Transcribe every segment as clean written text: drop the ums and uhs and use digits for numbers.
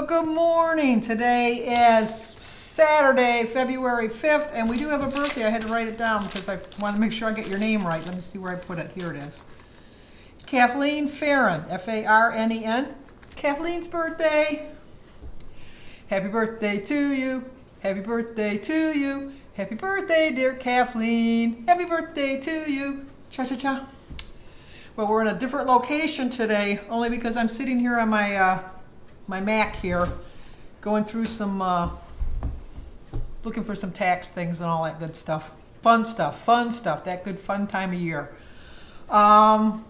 good morning. Today is Saturday, February 5th, and we do have a birthday. I had to write it down because I want to make sure I get your name right. Let me see where I put it. Here it is. Kathleen Farren, F-A-R-N-E-N. Kathleen's birthday. Happy birthday to you. Happy birthday to you. Happy birthday, dear Kathleen. Happy birthday to you. Cha-cha-cha. Well, we're in a different location today, only because I'm sitting here on my my Mac here, going through some, looking for some tax things and all that good stuff. Fun stuff, that good fun time of year. I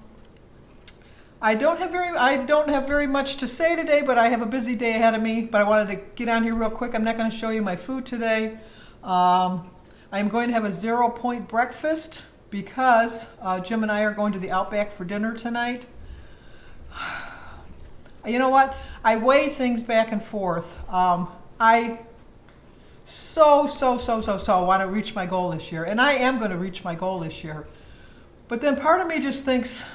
don't have very much to say today, but I have a busy day ahead of me, but I wanted to get on here real quick. I'm not going to show you my food today. I am going to have a 0 point breakfast because Jim and I are going to the Outback for dinner tonight. You know what? I weigh things back and forth. I so want to reach my goal this year, and I am going to reach my goal this year. But then part of me just thinks,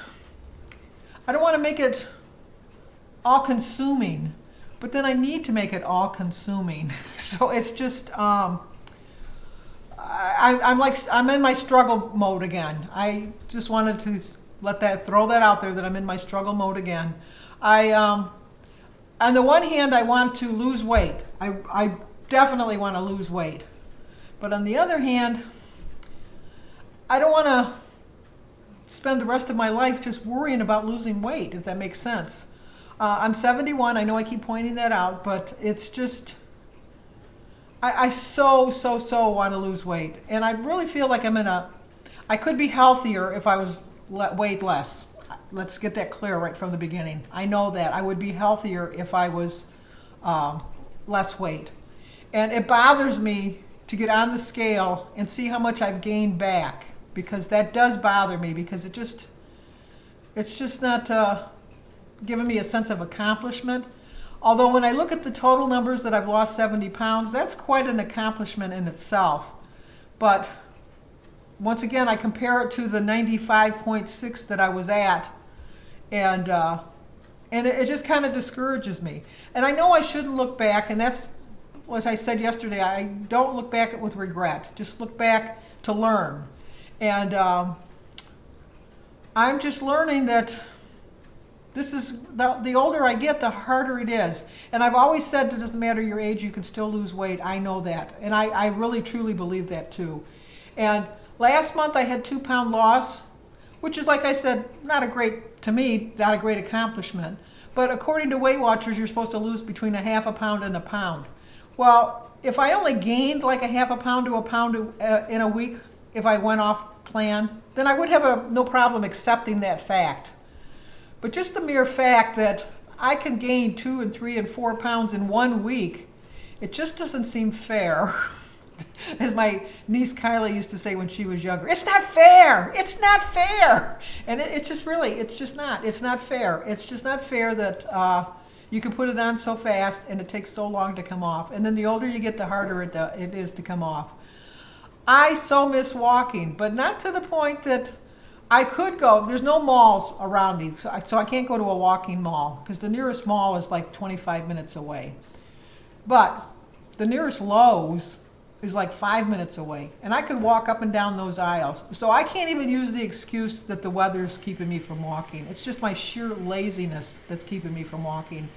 I don't want to make it all-consuming, but then I need to make it all-consuming. So it's just, I'm in my struggle mode again. I just wanted to throw that out there that I'm in my struggle mode again. On the one hand, I want to lose weight. I definitely want to lose weight. But on the other hand, I don't want to spend the rest of my life just worrying about losing weight, if that makes sense. I'm 71. I know I keep pointing that out, but it's just, I so want to lose weight. And I really feel like I could be healthier if I was weighed less. Let's get that clear right from the beginning. I know that I would be healthier if I was less weight. And it bothers me to get on the scale and see how much I've gained back, because that does bother me, because it's just not giving me a sense of accomplishment. Although when I look at the total numbers that I've lost 70 pounds, that's quite an accomplishment in itself. But once again, I compare it to the 95.6 that I was at, and it just kind of discourages me. And I know I shouldn't look back, and that's what I said yesterday. I don't look back with regret. Just look back to learn. And I'm just learning that this is, the older I get, the harder it is. And I've always said it doesn't matter your age, you can still lose weight. I know that. And I really, truly believe that too. And last month I had 2 pound loss, which is, like I said, not a great accomplishment. But according to Weight Watchers, you're supposed to lose between a half a pound and a pound. Well, if I only gained like a half a pound to a pound in a week, if I went off plan, then I would have no problem accepting that fact. But just the mere fact that I can gain 2 and 3 and 4 pounds in 1 week, it just doesn't seem fair. As my niece Kylie used to say when she was younger, it's not fair, it's not fair. And it's just not fair. It's just not fair that you can put it on so fast and it takes so long to come off. And then the older you get, the harder it is to come off. I so miss walking, but not to the point that I could go. There's no malls around me, so I can't go to a walking mall, because the nearest mall is like 25 minutes away. But the nearest Lowe's is like 5 minutes away, and I could walk up and down those aisles. So I can't even use the excuse that the weather's keeping me from walking. It's just my sheer laziness that's keeping me from walking.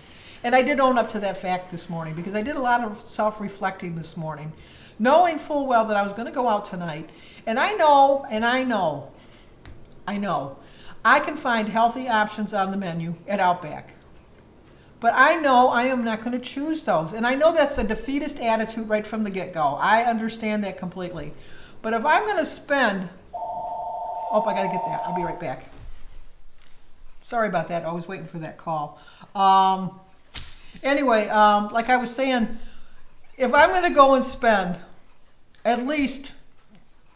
And I did own up to that fact this morning, because I did a lot of self-reflecting this morning, knowing full well that I was going to go out tonight. And I know, I can find healthy options on the menu at Outback. But I know I am not going to choose those. And I know that's a defeatist attitude right from the get-go. I understand that completely. But if I'm going to spend... Oh, I got to get that. I'll be right back. Sorry about that. I was waiting for that call. Anyway, like I was saying, if I'm going to go and spend at least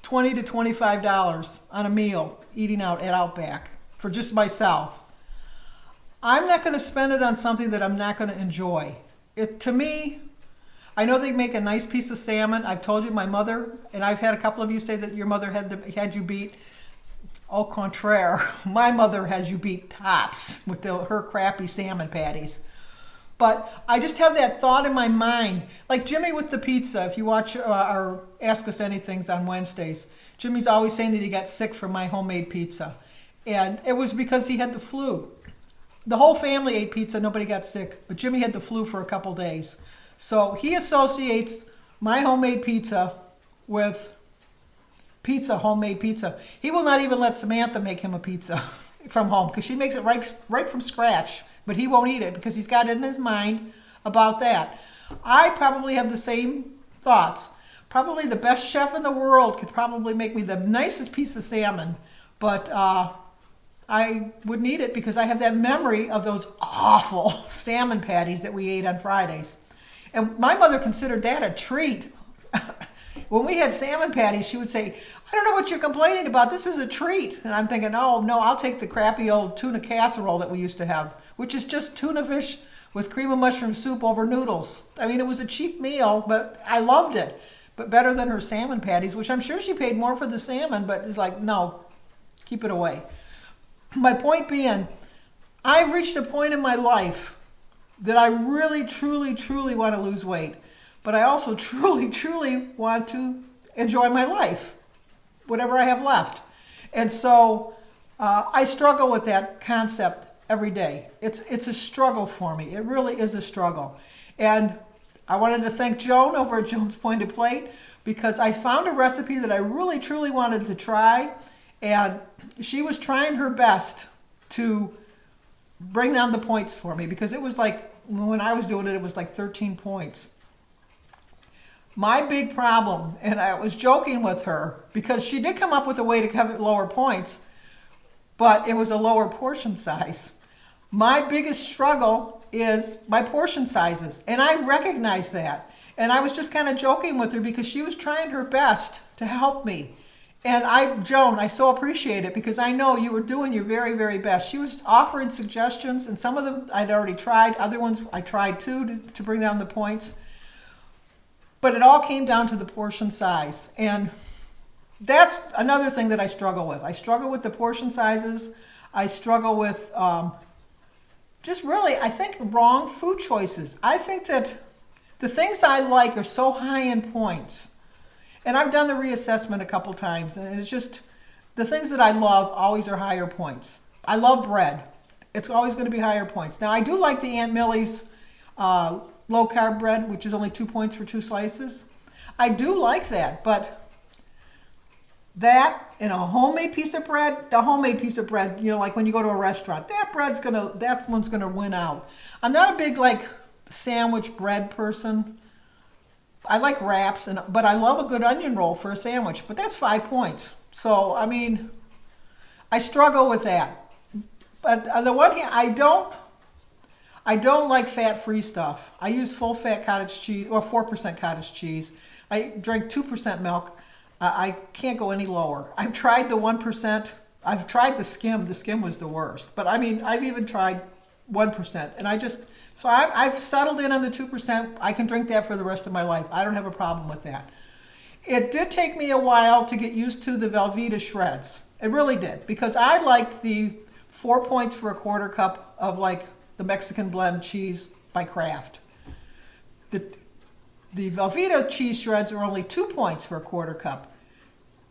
$20 to $25 on a meal eating out at Outback for just myself, I'm not going to spend it on something that I'm not going to enjoy. To me, I know they make a nice piece of salmon. I've told you my mother, and I've had a couple of you say that your mother had you beat. Au contraire, my mother has you beat tops with her crappy salmon patties. But I just have that thought in my mind, like Jimmy with the pizza. If you watch our Ask Us Anythings on Wednesdays, Jimmy's always saying that he got sick from my homemade pizza. And it was because he had the flu. The whole family ate pizza, nobody got sick, but Jimmy had the flu for a couple days. So he associates my homemade pizza with homemade pizza. He will not even let Samantha make him a pizza from home because she makes it right from scratch. But he won't eat it because he's got it in his mind about that. I probably have the same thoughts. Probably the best chef in the world could probably make me the nicest piece of salmon, but I wouldn't eat it because I have that memory of those awful salmon patties that we ate on Fridays. And my mother considered that a treat. When we had salmon patties, she would say, I don't know what you're complaining about. This is a treat. And I'm thinking, oh, no, I'll take the crappy old tuna casserole that we used to have, which is just tuna fish with cream of mushroom soup over noodles. I mean, it was a cheap meal, but I loved it. But better than her salmon patties, which I'm sure she paid more for the salmon, but it's like, no, keep it away. My point being, I've reached a point in my life that I really, truly, truly want to lose weight. But I also truly, truly want to enjoy my life, whatever I have left. And so I struggle with that concept every day. It's a struggle for me. It really is a struggle. And I wanted to thank Joan over at Joan's Pointed Plate because I found a recipe that I really, truly wanted to try. And she was trying her best to bring down the points for me because it was like, when I was doing it, it was like 13 points. My big problem, and I was joking with her, because she did come up with a way to have lower points, but it was a lower portion size. My biggest struggle is my portion sizes, and I recognize that. And I was just kind of joking with her because she was trying her best to help me. And Joan, I so appreciate it because I know you were doing your very, very best. She was offering suggestions, and some of them I'd already tried. Other ones I tried too to bring down the points. But it all came down to the portion size. And that's another thing that I struggle with. I struggle with the portion sizes. I struggle with just really, I think, wrong food choices. I think that the things I like are so high in points. And I've done the reassessment a couple times, and it's just the things that I love always are higher points. I love bread. It's always going to be higher points. Now, I do like the Aunt Millie's low-carb bread, which is only 2 points for 2 slices. I do like that, but that and a homemade piece of bread, the homemade piece of bread, you know, like when you go to a restaurant, that one's gonna win out. I'm not a big like sandwich bread person. I like wraps, but I love a good onion roll for a sandwich, but that's 5 points. So, I mean, I struggle with that. But on the one hand, I don't like fat-free stuff. I use full-fat cottage cheese, or 4% cottage cheese. I drink 2% milk. I can't go any lower. I've tried the 1%. I've tried the skim. The skim was the worst. But I mean, I've even tried 1%. And I've settled in on the 2%. I can drink that for the rest of my life. I don't have a problem with that. It did take me a while to get used to the Velveeta shreds. It really did. Because I liked the 4 points for a quarter cup of like the Mexican blend cheese by Kraft. The Velveeta cheese shreds are only 2 points for a quarter cup.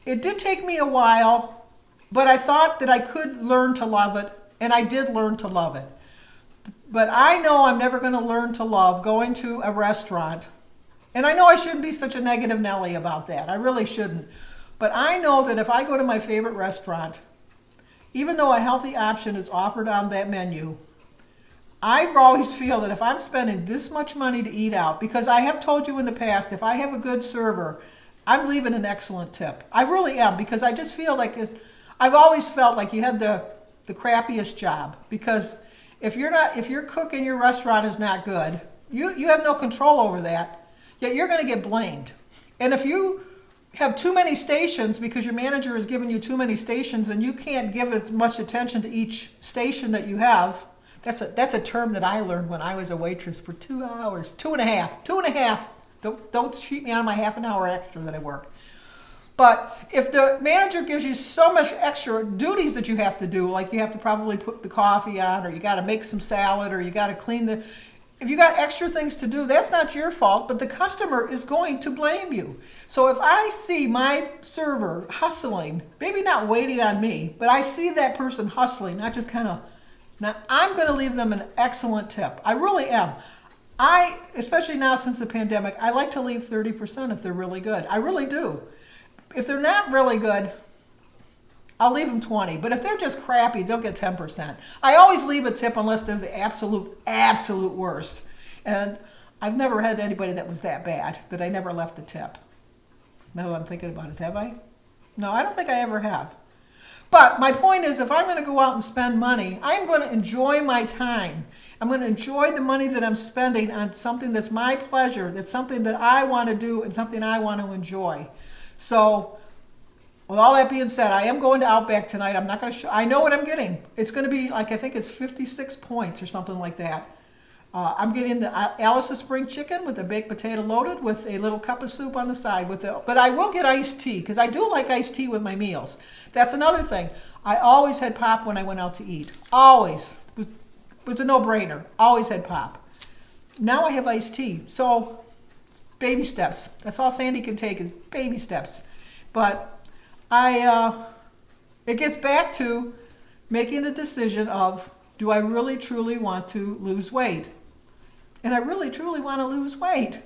It did take me a while, but I thought that I could learn to love it, and I did learn to love it. But I know I'm never going to learn to love going to a restaurant, and I know I shouldn't be such a negative Nelly about that. I really shouldn't. But I know that if I go to my favorite restaurant, even though a healthy option is offered on that menu, I always feel that if I'm spending this much money to eat out, because I have told you in the past, if I have a good server, I'm leaving an excellent tip. I really am, because I just feel like I've always felt like you had the crappiest job. Because if your cook in your restaurant is not good, you have no control over that, yet you're going to get blamed. And if you have too many stations because your manager has given you too many stations and you can't give as much attention to each station that you have, that's a term that I learned when I was a waitress for 2 hours, 2.5. Don't treat me on my half an hour extra that I work. But if the manager gives you so much extra duties that you have to do, like you have to probably put the coffee on, or you got to make some salad, or you got to clean if you got extra things to do, that's not your fault, but the customer is going to blame you. So if I see my server hustling, maybe not waiting on me, but I see that person hustling, not just kind of, now I'm going to leave them an excellent tip. I really am. Especially now since the pandemic, I like to leave 30% if they're really good. I really do. If they're not really good, I'll leave them 20, but if they're just crappy, they'll get 10%. I always leave a tip unless they're the absolute worst. And I've never had anybody that was that bad that I never left a tip. Now that I'm thinking about it, have I? No, I don't think I ever have. But my point is, if I'm going to go out and spend money, I'm going to enjoy my time. I'm going to enjoy the money that I'm spending on something that's my pleasure, that's something that I want to do and something I want to enjoy. So, with all that being said, I am going to Outback tonight. I'm not going to show, I know what I'm getting. It's going to be like, I think it's 56 points or something like that. I'm getting the Alice's Spring Chicken with the baked potato loaded with a little cup of soup on the side. But I will get iced tea because I do like iced tea with my meals. That's another thing. I always had pop when I went out to eat. Always. It was a no-brainer. Always had pop. Now I have iced tea. So, baby steps. That's all Sandy can take is baby steps. But it gets back to making the decision of, do I really truly want to lose weight? And I really truly want to lose weight.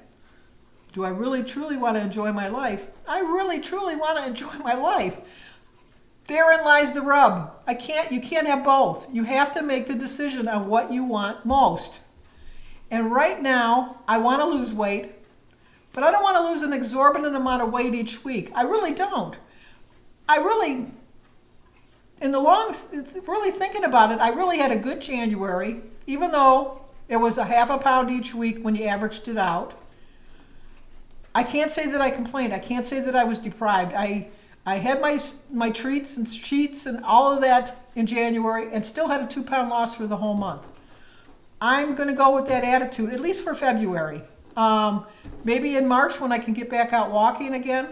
Do I really truly want to enjoy my life? I really truly want to enjoy my life. Therein lies the rub. You can't have both. You have to make the decision on what you want most. And right now, I want to lose weight, but I don't want to lose an exorbitant amount of weight each week. I really don't. Really thinking about it, I really had a good January, even though it was a half a pound each week when you averaged it out. I can't say that I complained. I can't say that I was deprived. I had my treats and sheets and all of that in January and still had a 2-pound loss for the whole month. I'm going to go with that attitude, at least for February. Maybe in March when I can get back out walking again,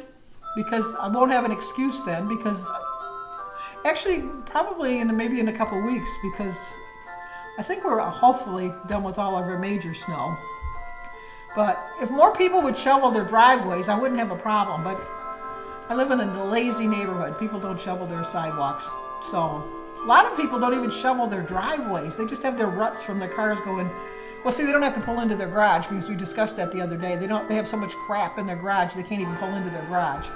because I won't have an excuse then, because actually probably maybe in a couple of weeks, because I think we're hopefully done with all of our major snow. But if more people would shovel their driveways, I wouldn't have a problem. But I live in a lazy neighborhood. People don't shovel their sidewalks. So a lot of people don't even shovel their driveways. They just have their ruts from their cars going. Well, see, they don't have to pull into their garage because we discussed that the other day. They have so much crap in their garage they can't even pull into their garage,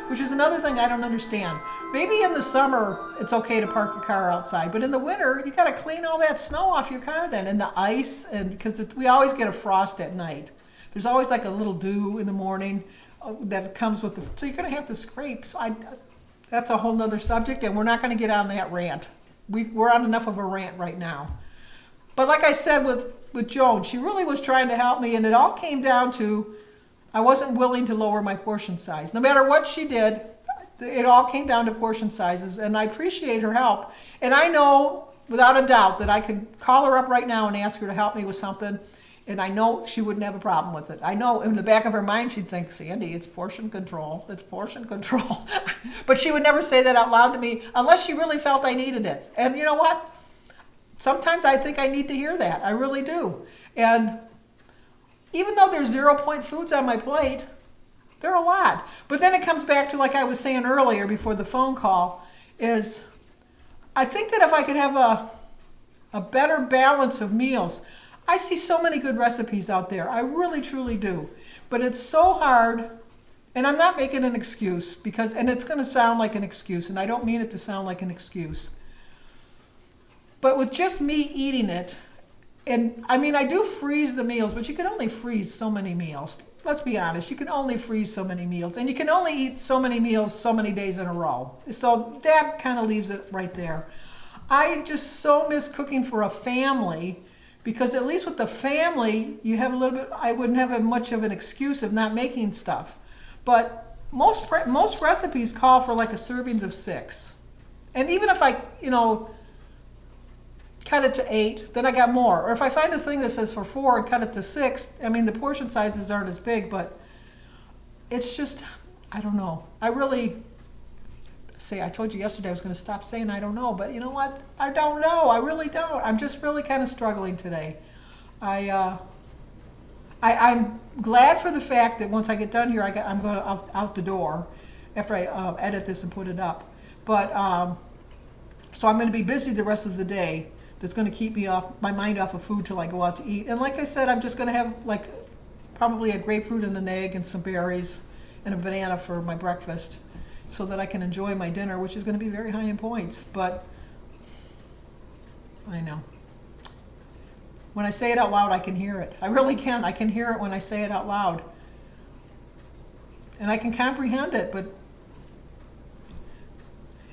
which is another thing I don't understand. Maybe in the summer it's okay to park your car outside, but in the winter you got to clean all that snow off your car then, and the ice, and because we always get a frost at night. There's always like a little dew in the morning that comes with so you're going to have to scrape. So that's a whole nother subject, and we're not going to get on that rant. We're on enough of a rant right now. But like I said with Joan, she really was trying to help me, and it all came down to I wasn't willing to lower my portion size. No matter what she did, it all came down to portion sizes, and I appreciate her help. And I know without a doubt that I could call her up right now and ask her to help me with something, and I know she wouldn't have a problem with it. I know in the back of her mind she'd think, Sandy, it's portion control. It's portion control. But she would never say that out loud to me unless she really felt I needed it. And you know what? Sometimes I think I need to hear that. I really do. And even though there's 0-point foods on my plate, they're a lot. But then it comes back to, like I was saying earlier before the phone call, is I think that if I could have a better balance of meals, I see so many good recipes out there. I really, truly do. But it's so hard, and I'm not making an excuse, and it's going to sound like an excuse, and I don't mean it to sound like an excuse. But with just me eating it, and I mean, I do freeze the meals, but you can only freeze so many meals. Let's be honest, you can only freeze so many meals, and you can only eat so many meals so many days in a row. So that kind of leaves it right there. I just so miss cooking for a family, because at least with the family, you have a little bit, I wouldn't have much of an excuse of not making stuff. But most recipes call for like a servings of 6. And even if I, cut it to 8, then I got more. Or if I find a thing that says for 4 and cut it to 6, I mean, the portion sizes aren't as big, but it's just, I don't know. I told you yesterday I was going to stop saying I don't know, but you know what? I don't know. I really don't. I'm just really kind of struggling today. I'm glad for the fact that once I get done here, I'm going out the door after I edit this and put it up. But so I'm going to be busy the rest of the day. That's going to keep me off my mind off of food till I go out to eat. And like I said, I'm just going to have like probably a grapefruit and an egg and some berries and a banana for my breakfast, so that I can enjoy my dinner, which is going to be very high in points. But I know. When I say it out loud, I can hear it. I really can. I can hear it when I say it out loud. And I can comprehend it, but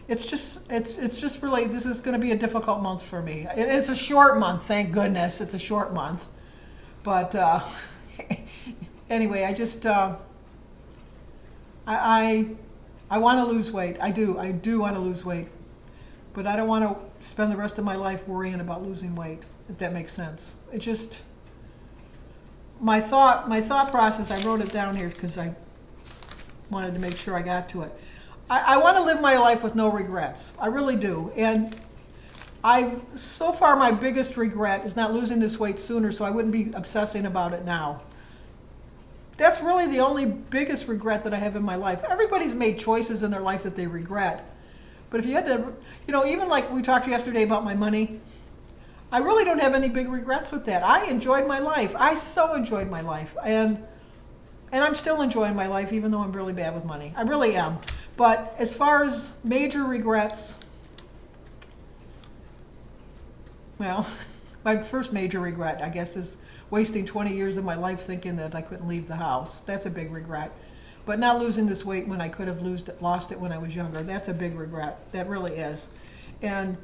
it's just really, this is going to be a difficult month for me. It's a short month, thank goodness. It's a short month. But anyway, I want to lose weight. I do want to lose weight. But I don't want to spend the rest of my life worrying about losing weight, if that makes sense. It just, my thought process, I wrote it down here because I wanted to make sure I got to it. I want to live my life with no regrets. I really do. And so far my biggest regret is not losing this weight sooner, so I wouldn't be obsessing about it now. That's really the only biggest regret that I have in my life. Everybody's made choices in their life that they regret. But if you had to, even like we talked yesterday about my money, I really don't have any big regrets with that. I enjoyed my life. I so enjoyed my life. And I'm still enjoying my life, even though I'm really bad with money. I really am. But as far as major regrets, well, my first major regret, I guess, is wasting 20 years of my life thinking that I couldn't leave the house. That's a big regret. But not losing this weight when I could have lost it when I was younger, that's a big regret. That really is. And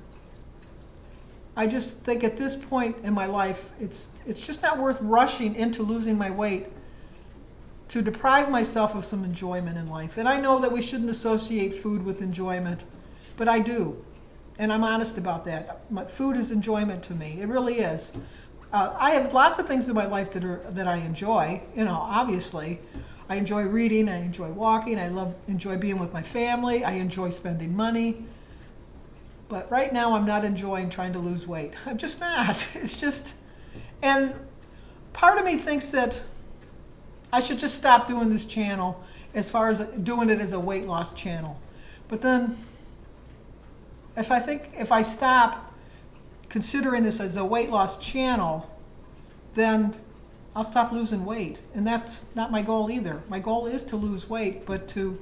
I just think at this point in my life, it's just not worth rushing into losing my weight to deprive myself of some enjoyment in life. And I know that we shouldn't associate food with enjoyment, but I do. And I'm honest about that. Food is enjoyment to me. It really is. I have lots of things in my life that I enjoy. Obviously, I enjoy reading. I enjoy walking. I enjoy being with my family. I enjoy spending money. But right now, I'm not enjoying trying to lose weight. I'm just not. It's just, and part of me thinks that I should just stop doing this channel as far as doing it as a weight loss channel. But then, if I stop considering this as a weight loss channel, then I'll stop losing weight. And that's not my goal either. My goal is to lose weight, but to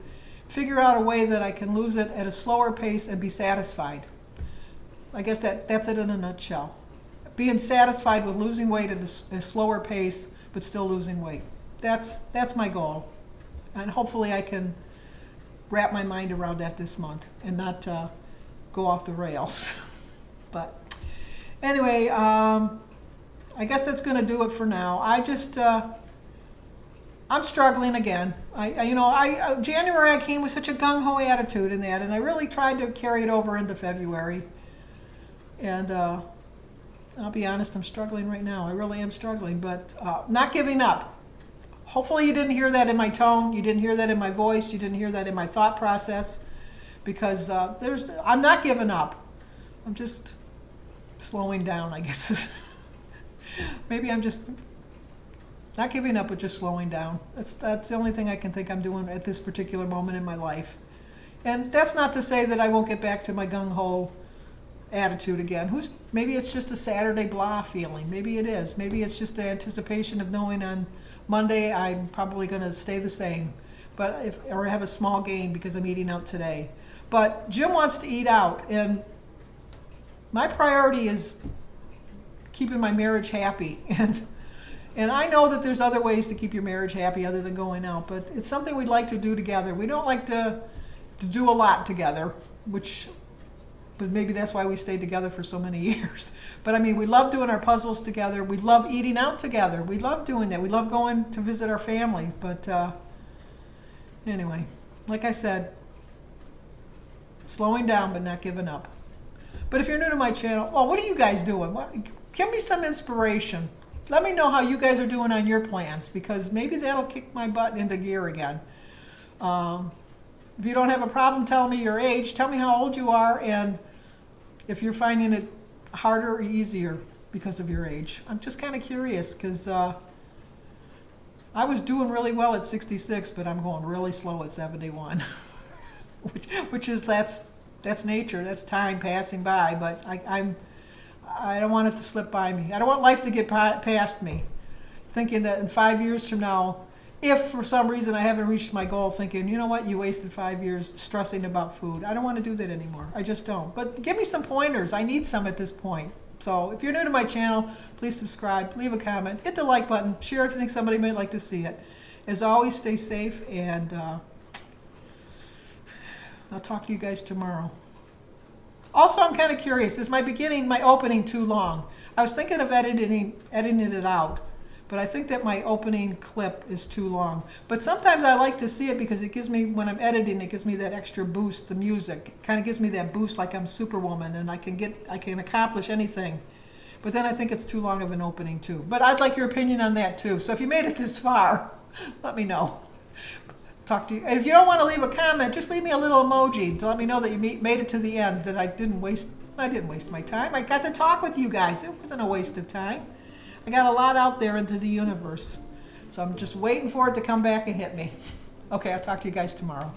figure out a way that I can lose it at a slower pace and be satisfied. I guess that's it in a nutshell. Being satisfied with losing weight at a slower pace, but still losing weight. That's my goal. And hopefully I can wrap my mind around that this month and not go off the rails. But anyway, I guess that's going to do it for now. I'm struggling again. January I came with such a gung-ho attitude in that, and I really tried to carry it over into February. And I'll be honest, I'm struggling right now. I really am struggling, but not giving up. Hopefully you didn't hear that in my tone. You didn't hear that in my voice. You didn't hear that in my thought process, because I'm not giving up. I'm just slowing down, I guess. Maybe I'm just not giving up, but just slowing down. That's the only thing I can think I'm doing at this particular moment in my life. And that's not to say that I won't get back to my gung-ho attitude again. Maybe it's just a Saturday blah feeling. Maybe it is. Maybe it's just the anticipation of knowing on Monday I'm probably going to stay the same, or have a small gain because I'm eating out today. But Jim wants to eat out, and my priority is keeping my marriage happy. And I know that there's other ways to keep your marriage happy other than going out, but it's something we'd like to do together. We don't like to do a lot together, but maybe that's why we stayed together for so many years. But I mean, we love doing our puzzles together. We love eating out together. We love doing that. We love going to visit our family. But anyway, like I said, slowing down but not giving up. But if you're new to my channel, well, what are you guys doing? Give me some inspiration. Let me know how you guys are doing on your plans, because maybe that'll kick my butt into gear again. If you don't have a problem telling me your age, tell me how old you are, and if you're finding it harder or easier because of your age. I'm just kind of curious, because I was doing really well at 66, but I'm going really slow at 71. which is that's nature, that's time passing by. But I don't want it to slip by me. I don't want life to get past me. Thinking that in 5 years from now, if for some reason I haven't reached my goal, thinking, you know what, you wasted 5 years stressing about food. I don't want to do that anymore. I just don't. But give me some pointers. I need some at this point. So if you're new to my channel, please subscribe, leave a comment, hit the like button, share if you think somebody might like to see it. As always, stay safe, and I'll talk to you guys tomorrow. Also, I'm kind of curious, is my opening too long? I was thinking of editing it out, but I think that my opening clip is too long. But sometimes I like to see it because it gives me, when I'm editing, it gives me that extra boost, the music. Kind of gives me that boost like I'm Superwoman and I can accomplish anything. But then I think it's too long of an opening too. But I'd like your opinion on that too. So if you made it this far, let me know. Talk to you. And if you don't want to leave a comment, just leave me a little emoji to let me know that you made it to the end, that I didn't waste my time. I got to talk with you guys. It wasn't a waste of time. I got a lot out there into the universe. So I'm just waiting for it to come back and hit me. Okay, I'll talk to you guys tomorrow.